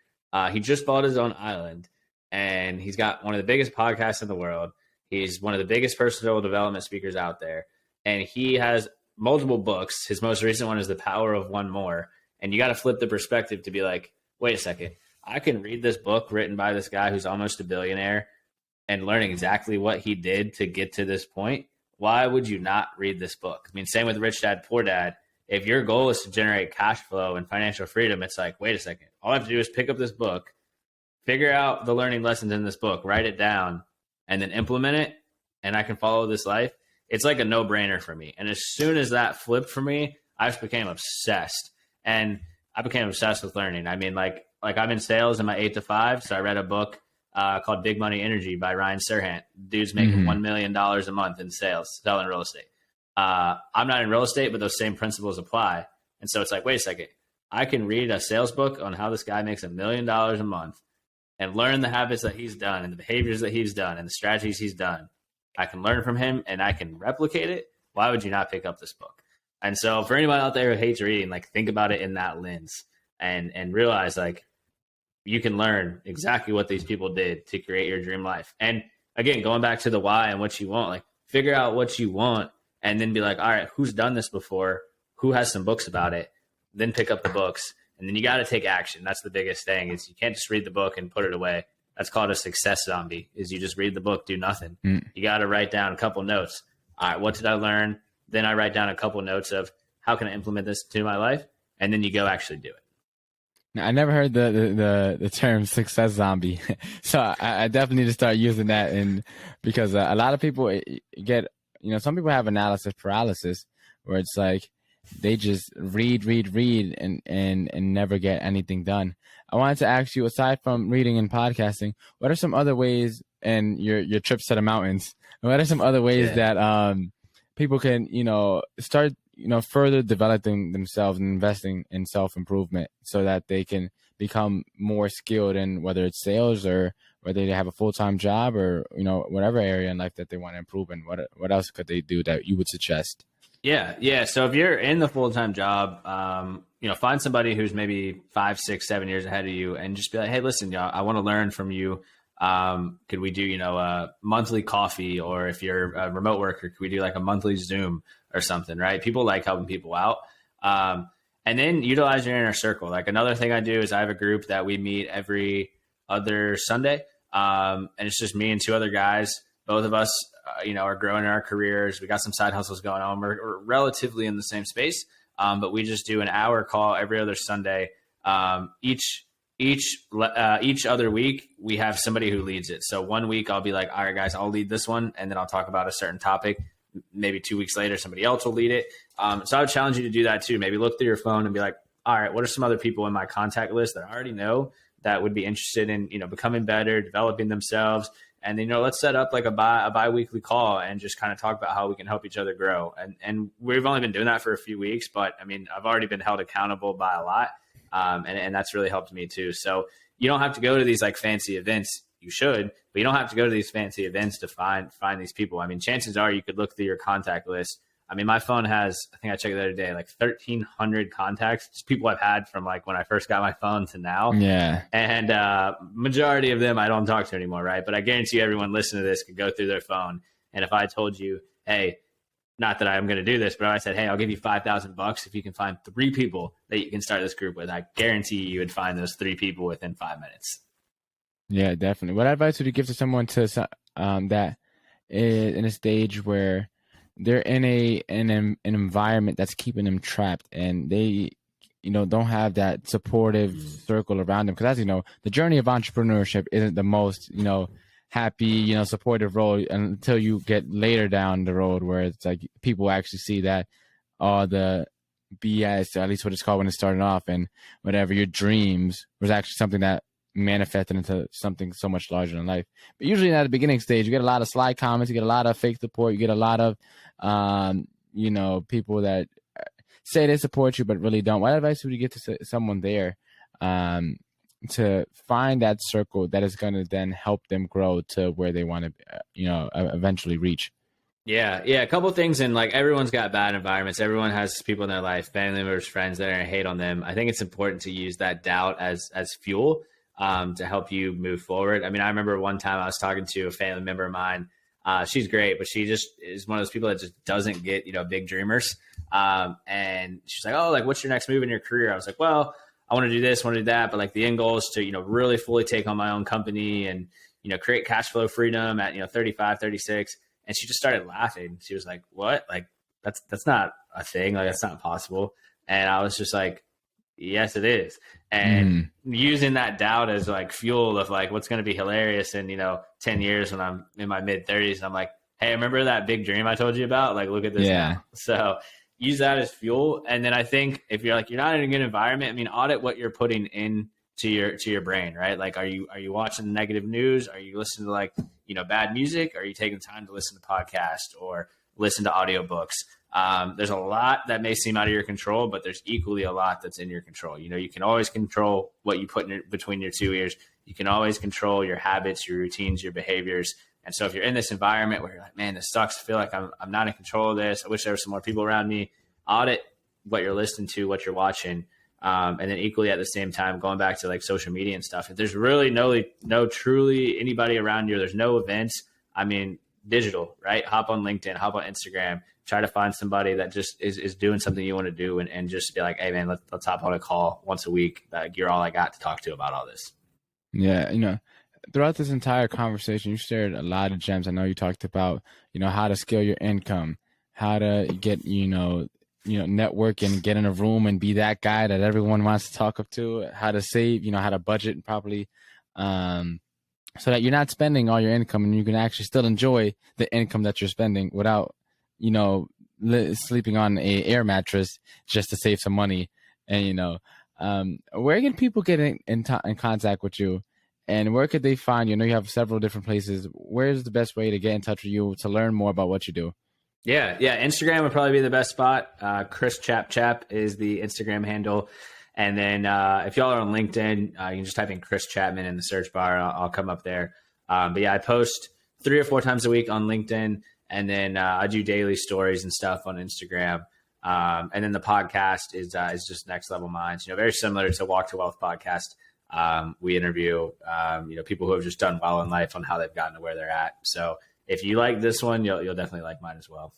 He just bought his own island, and he's got one of the biggest podcasts in the world. He's one of the biggest personal development speakers out there, and he has multiple books. His most recent one is The Power of One More. And you got to flip the perspective to be like, wait a second, I can read this book written by this guy who's almost a billionaire and learn exactly what he did to get to this point. Why would you not read this book? I mean, same with Rich Dad Poor Dad. If your goal is to generate cash flow and financial freedom, it's like, wait a second, all I have to do is pick up this book, figure out the learning lessons in this book, write it down, and then implement it, and I can follow this life. It's like a no-brainer for me. And as soon as that flipped for me, I just became obsessed. And I became obsessed with learning. I mean, like I'm in sales in my 8 to 5. So I read a book called Big Money Energy by Ryan Serhant. Dude's making Hmm. $1 million a month in sales, selling real estate. I'm not in real estate, but those same principles apply. And so it's like, wait a second, I can read a sales book on how this guy makes $1 million a month and learn the habits that he's done and the behaviors that he's done and the strategies he's done. I can learn from him and I can replicate it. Why would you not pick up this book? And so for anyone out there who hates reading, like think about it in that lens and realize like you can learn exactly what these people did to create your dream life. And again, going back to the why and what you want, like figure out what you want and then be like, all right, who's done this before? Who has some books about it? Then pick up the books. And then you got to take action. That's the biggest thing is you can't just read the book and put it away. That's called a success zombie is you just read the book, do nothing. Mm. You got to write down a couple notes. All right, what did I learn? Then I write down a couple notes of how can I implement this to my life? And then you go actually do it. Now, I never heard the term success zombie, so I definitely need to start using that. And because a lot of people get, some people have analysis paralysis, where it's like they just read, and never get anything done. I wanted to ask you, aside from reading and podcasting, what are some other ways, and your trips to the mountains? What are some other ways Yeah. that people can, start, further developing themselves and investing in self-improvement so that they can become more skilled in whether it's sales or whether they have a full-time job or, whatever area in life that they want to improve in? What else could they do that you would suggest? Yeah, yeah. So if you're in the full time job, find somebody who's maybe 5, 6, 7 years ahead of you, and just be like, hey, listen, y'all, I want to learn from you. Could we do, a monthly coffee, or if you're a remote worker, could we do like a monthly Zoom or something? Right? People like helping people out. And then utilize your inner circle. Like another thing I do is I have a group that we meet every other Sunday, and it's just me and 2 other guys. Both of us are growing in our careers. We got some side hustles going on. We're relatively in the same space, but we just do an hour call every other Sunday. Each other week, we have somebody who leads it. So one week I'll be like, all right, guys, I'll lead this one. And then I'll talk about a certain topic. Maybe 2 weeks later, somebody else will lead it. So I would challenge you to do that too. Maybe look through your phone and be like, all right, what are some other people in my contact list that I already know that would be interested in, becoming better, developing themselves, And then, let's set up like a bi-weekly call and just kind of talk about how we can help each other grow. And we've only been doing that for a few weeks, but I mean, I've already been held accountable by a lot. And that's really helped me too. So you don't have to go to these like fancy events. You should, but you don't have to go to these fancy events to find these people. I mean, chances are you could look through your contact list. I mean, my phone has, I think I checked the other day, like 1,300 contacts, just people I've had from like when I first got my phone to now. Yeah. And majority of them I don't talk to anymore, right? But I guarantee you everyone listening to this could go through their phone. And if I told you, hey, not that I'm going to do this, but if I said, hey, I'll give you $5,000 if you can find 3 people that you can start this group with, I guarantee you would find those 3 people within 5 minutes. Yeah, definitely. What advice would you give to someone that is in a stage where they're in an environment that's keeping them trapped, and they, don't have that supportive circle around them? Because as you know, the journey of entrepreneurship isn't the most, happy, supportive road until you get later down the road where it's like people actually see that all the BS, or at least what it's called when it started off, and whatever your dreams was actually something that manifested into something so much larger than life. But usually at the beginning stage, you get a lot of sly comments, you get a lot of fake support, you get a lot of people that say they support you but really don't. What advice would you give to someone there to find that circle that is going to then help them grow to where they want to eventually reach? Yeah, a couple of things. And like, everyone's got bad environments. Everyone has people in their life, family members, friends that are going to hate on them. I think it's important to use that doubt as fuel to help you move forward. I mean, I remember one time I was talking to a family member of mine. She's great, but she just is one of those people that just doesn't get, big dreamers. And she's like, oh, like, what's your next move in your career? I was like, well, I want to do this, want to do that. But like, the end goal is to, really fully take on my own company and, create cash flow freedom at, 35, 36. And she just started laughing. She was like, what? Like, that's not a thing. Like, that's not possible. And I was just like, yes, it is. And using that doubt as like fuel of like, what's going to be hilarious in, 10 years when I'm in my mid 30s. And I'm like, hey, remember that big dream I told you about? Like, look at this now. So use that as fuel. And then I think if you're like, you're not in a good environment, I mean, audit what you're putting in to your brain, right? Like, are you watching negative news? Are you listening to like, bad music? Are you taking time to listen to podcasts or listen to audiobooks? There's a lot that may seem out of your control, but there's equally a lot that's in your control. You can always control what you put between your 2 ears. You can always control your habits, your routines, your behaviors. And so if you're in this environment where you're like, man, this sucks, I feel like I'm not in control of this, I wish there were some more people around me, audit what you're listening to, what you're watching. And then equally at the same time, going back to like social media and stuff, if there's really no truly anybody around you, there's no events, I mean, digital, right? Hop on LinkedIn, hop on Instagram, try to find somebody that just is doing something you want to do, and just be like, hey man, let's hop on a call once a week. You're all I got to talk to about all this. Yeah. Throughout this entire conversation, you shared a lot of gems. I know you talked about, how to scale your income, how to get, network and get in a room and be that guy that everyone wants to talk up to, how to save, how to budget properly, so that you're not spending all your income and you can actually still enjoy the income that you're spending without, sleeping on a air mattress just to save some money. And, where can people get in contact with you? And where could they find you? I know you have several different places. Where's the best way to get in touch with you to learn more about what you do? Yeah. Instagram would probably be the best spot. Chris Chap is the Instagram handle. And then if y'all are on LinkedIn, you can just type in Chris Chapman in the search bar. I'll come up there. But yeah, I post 3 or 4 times a week on LinkedIn. And then I do daily stories and stuff on Instagram. And then the podcast is just Next Level Minds. Very similar to Walk to Wealth podcast. We interview people who have just done well in life on how they've gotten to where they're at. So if you like this one, you'll definitely like mine as well.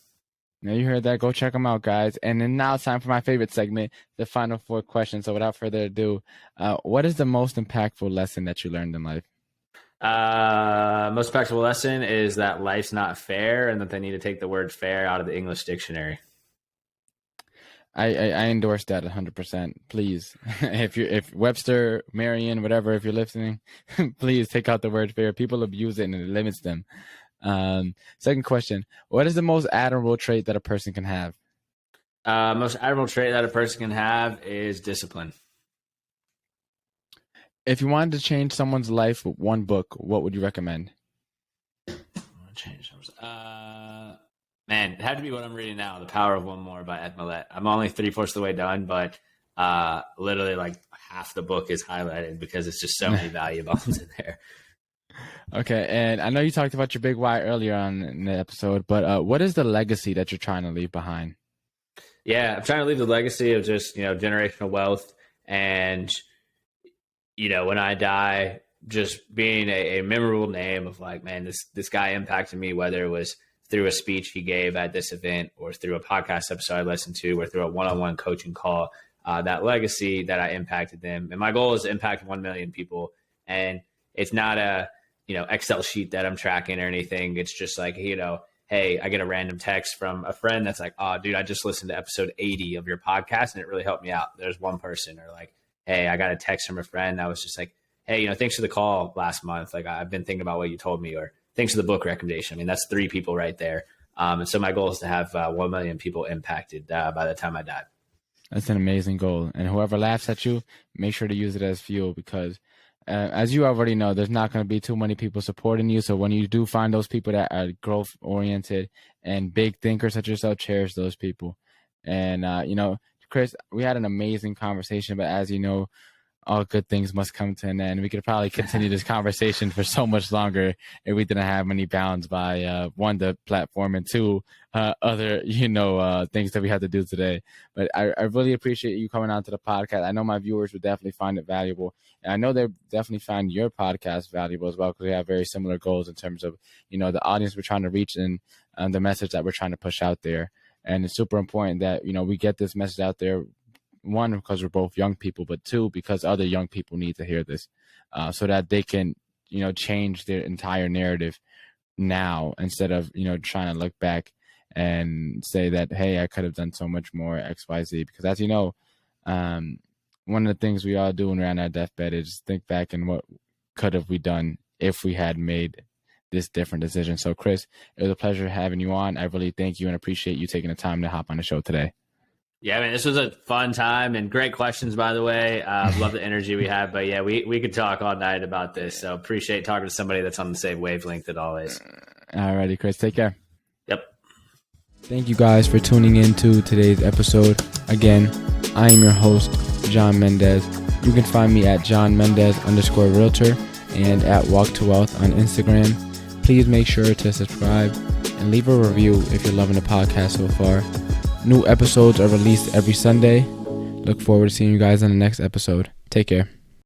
Now you heard that. Go check them out, guys. And then now it's time for my favorite segment, the final 4 questions. So without further ado, what is the most impactful lesson that you learned in life? Most impactful lesson is that life's not fair, and that they need to take the word fair out of the English dictionary. I endorse that 100%. Please, if Webster, Merriam, whatever, if you're listening, please take out the word fair. People abuse it and it limits them. Second question: what is the most admirable trait that a person can have? Most admirable trait that a person can have is discipline. If you wanted to change someone's life with one book, what would you recommend? change. Man, it had to be what I'm reading now, The Power of One More by Ed Mylett. I'm only 3/4 of the way done, but literally like half the book is highlighted because it's just so many value bombs in there. Okay, and I know you talked about your big why earlier on in the episode, but what is the legacy that you're trying to leave behind? Yeah, I'm trying to leave the legacy of just, generational wealth and, when I die, just being a memorable name of like, man, this guy impacted me, whether it was through a speech he gave at this event or through a podcast episode I listened to or through a one-on-one coaching call, that legacy that I impacted them. And my goal is to impact 1 million people. And it's not a, Excel sheet that I'm tracking or anything. It's just like, hey, I get a random text from a friend that's like, oh, dude, I just listened to episode 80 of your podcast and it really helped me out. There's one person. Or like, hey, I got a text from a friend. I was just like, hey, thanks for the call last month. Like, I've been thinking about what you told me, or thanks for the book recommendation. I mean, that's 3 people right there. And so my goal is to have 1 million people impacted by the time I die. That's an amazing goal. And whoever laughs at you, make sure to use it as fuel because as you already know, there's not going to be too many people supporting you. So when you do find those people that are growth oriented and big thinkers such as yourself, cherish those people. And, Chris, we had an amazing conversation, but as you know, all good things must come to an end. We could probably continue this conversation for so much longer if we didn't have many bounds by one, the platform, and two, other, things that we had to do today. But I really appreciate you coming on to the podcast. I know my viewers would definitely find it valuable. And I know they definitely find your podcast valuable as well because we have very similar goals in terms of, the audience we're trying to reach and the message that we're trying to push out there. And it's super important that, we get this message out there. 1, because we're both young people, but 2, because other young people need to hear this so that they can, change their entire narrative now instead of, trying to look back and say that, hey, I could have done so much more X, Y, Z. Because as you know, one of the things we all do when we're on our deathbed is think back and what could have we done if we had made this different decision. So, Chris, it was a pleasure having you on. I really thank you and appreciate you taking the time to hop on the show today. Yeah, man, this was a fun time and great questions, by the way. Love the energy we had. But, yeah, we could talk all night about this. So appreciate talking to somebody that's on the same wavelength as always. All righty, Chris. Take care. Yep. Thank you guys for tuning in to today's episode. Again, I am your host, John Mendez. You can find me at JohnMendez_realtor and at Walk to Wealth on Instagram. Please make sure to subscribe and leave a review if you're loving the podcast so far. New episodes are released every Sunday. Look forward to seeing you guys on the next episode. Take care.